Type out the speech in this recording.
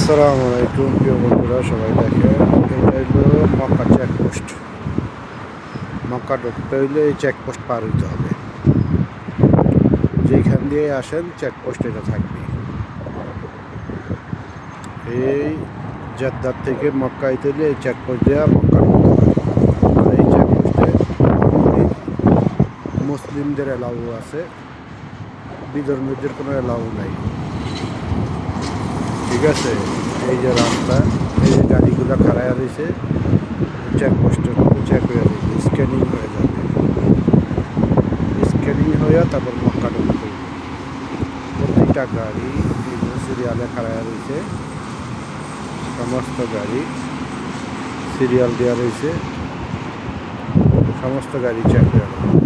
আসসালামু আলাইকুম প্রিয় বন্ধুরা, সবাই দেখেন এটা হলো মক্কা চেকপোস্ট। মক্কা ঢুকতে হইলে এই চেকপোস্ট পার হইতে হবে। যেখান দিয়ে আসেন চেকপোস্ট এটা থাকবে। এই জেদ্দার থেকে মক্কা আইতে হলে এই চেকপোস্ট দেওয়া মক্কা ঢুকতে হয়। আর এই চেকপোস্টে মুসলিমদের এলাউ আছে, বিধর্মীদের কোনো এলাউ নাই। ঠিক আছে, এই যে রাস্তা, এই যে গাড়িগুলো খাড়ায় রয়েছে চেকপোস্টের মধ্যে চেক হয়ে যাবে, স্ক্যানিং হয়ে যাবে। স্ক্যানিং হয়ে তারপর মক্কা ঢুকতে হবে। প্রতিটা গাড়ি সিরিয়ালে খাড়ায় রয়েছে, সমস্ত গাড়ি সিরিয়াল দেওয়া রয়েছে, সমস্ত গাড়ি চেক হয়ে যাবে।